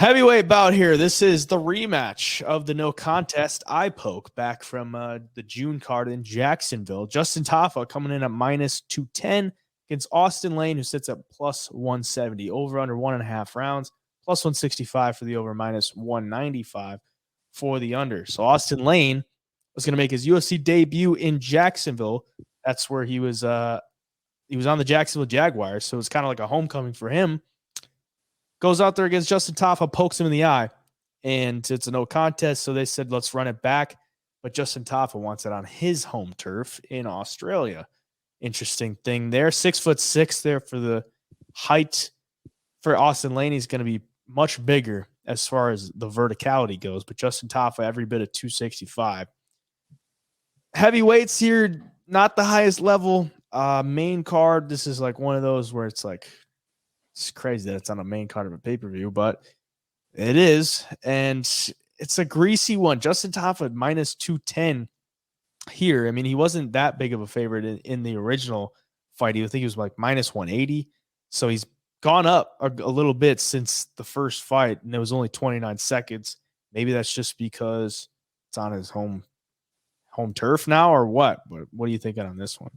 Heavyweight bout here. This is the rematch of the no contest eye poke back from the June card in Jacksonville. Justin Tafa coming in at minus 210 against Austen Lane, who sits at plus 170. Over under 1.5 rounds, plus 165 for the over, minus 195 for the under. So Austen Lane was going to make his UFC debut in Jacksonville. That's where he was on the Jacksonville Jaguars. So it's kind of like a homecoming for him. Goes out there against Justin Tafa, pokes him in the eye, and it's a no contest. So they said, let's run it back. But Justin Tafa wants it on his home turf in Australia. Interesting thing there. 6'6" there for the height. For Austen Lane, he's going to be much bigger as far as the verticality goes. But Justin Tafa, every bit of 265. Heavyweights here, not the highest level. Main card, this is like one of those where it's like, it's crazy that it's on a main card of a pay-per-view, but it is. And it's a greasy one. Justin Tafa minus 210 here. I mean, he wasn't that big of a favorite in the original fight. I think he was like minus 180. So he's gone up a little bit since the first fight, and it was only 29 seconds. Maybe that's just because it's on his home turf now, or what? What are you thinking on this one?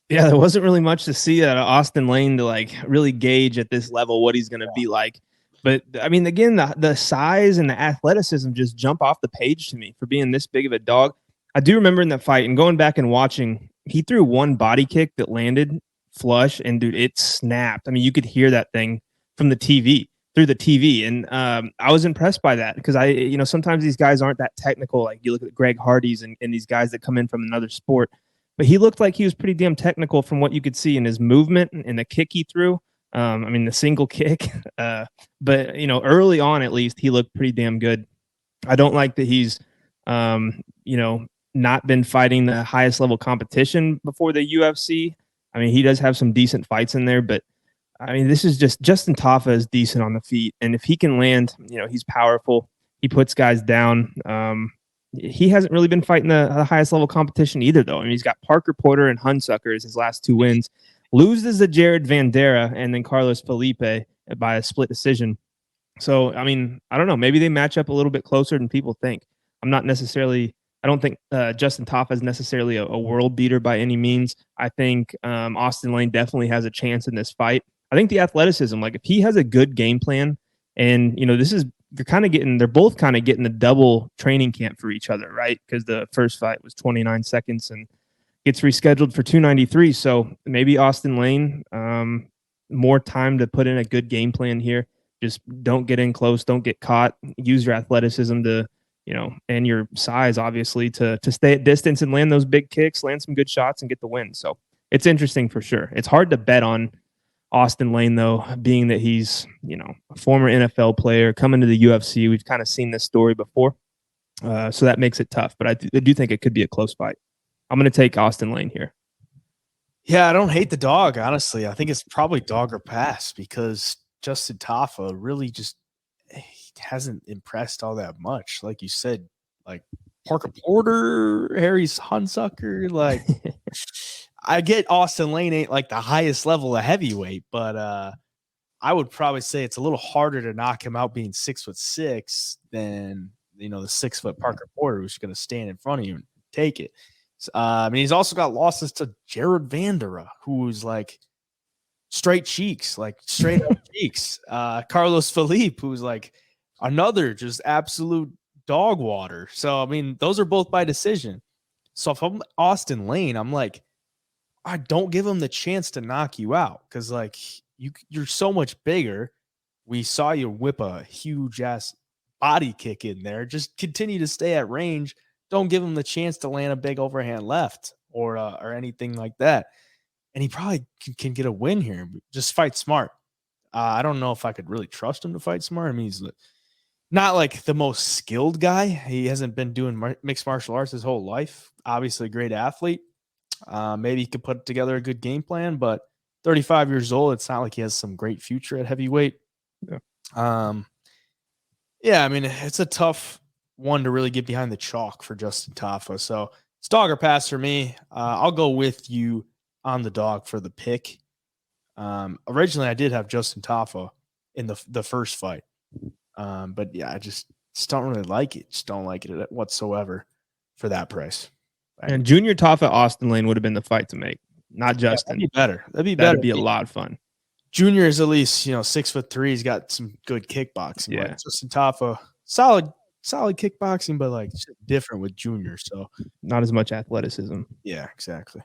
Yeah, there wasn't really much to see out of Austen Lane to like really gauge at this level what he's going to be like. But I mean, again, the size and the athleticism just jump off the page to me for being this big of a dog. I do remember in that fight and going back and watching, he threw one body kick that landed flush, and dude, it snapped. I mean, you could hear that thing from the TV through the TV, and I was impressed by that because sometimes these guys aren't that technical. Like you look at Greg Hardy's and these guys that come in from another sport. But he looked like he was pretty damn technical from what you could see in his movement and the kick he threw. The single kick. But, early on, at least, he looked pretty damn good. I don't like that he's, not been fighting the highest level competition before the UFC. I mean, he does have some decent fights in there, but, I mean, this is just Justin Tafa is decent on the feet. And if he can land, he's powerful. He puts guys down. He hasn't really been fighting the highest level competition either, though. I mean, he's got Parker Porter and Hunsucker as his last 2 wins. Loses to Jared Vandera and then Carlos Felipe by a split decision. So, I mean, I don't know. Maybe they match up a little bit closer than people think. I don't think Justin Tafa is necessarily a world beater by any means. I think Austen Lane definitely has a chance in this fight. I think the athleticism, like if he has a good game plan, and, they're both kind of getting the double training camp for each other, right? Because the first fight was 29 seconds and gets rescheduled for 293. So maybe Austen Lane, more time to put in a good game plan here. Just don't get in close, don't get caught. Use your athleticism to, and your size, obviously, to stay at distance and land those big kicks, land some good shots, and get the win. So it's interesting for sure. It's hard to bet on Austen Lane, though, being that he's, a former NFL player coming to the UFC. We've kind of seen this story before. So that makes it tough. But I do think it could be a close fight. I'm going to take Austen Lane here. Yeah, I don't hate the dog, honestly. I think it's probably dog or pass because Justin Tafa really just hasn't impressed all that much. Like you said, like Parker Porter, Harry's Hunsucker, like I get Austen Lane ain't like the highest level of heavyweight, but I would probably say it's a little harder to knock him out being 6'6" than the 6 foot Parker Porter who's going to stand in front of you and take it. He's also got losses to Jared Vandera, who's like straight cheeks, like straight up cheeks. Carlos Felipe, who's like another just absolute dog water. So I mean, those are both by decision. So if I'm Austen Lane, I'm like, I don't give him the chance to knock you out because like you're so much bigger. We saw you whip a huge ass body kick in there. Just continue to stay at range. Don't give him the chance to land a big overhand left or anything like that. And he probably can get a win here. Just fight smart. I don't know if I could really trust him to fight smart. I mean, he's not like the most skilled guy. He hasn't been doing mixed martial arts his whole life. Obviously a great athlete. Maybe he could put together a good game plan, but 35 years old, it's not like he has some great future at heavyweight. Yeah. It's a tough one to really get behind the chalk for Justin Tafa. So it's dog or pass for me. I'll go with you on the dog for the pick. Originally, I did have Justin Tafa in the first fight. But yeah, I just don't really like it. Just don't like it whatsoever for that price. And Junior Tafa Austen Lane would have been the fight to make, not Yeah, Justin. that'd be better. That'd be better. That'd be a lot of fun. Junior is at least 6'3". He's got some good kickboxing. Yeah. Like Justin Tafa, solid kickboxing, but like different with Junior. So not as much athleticism. yeah, exactly.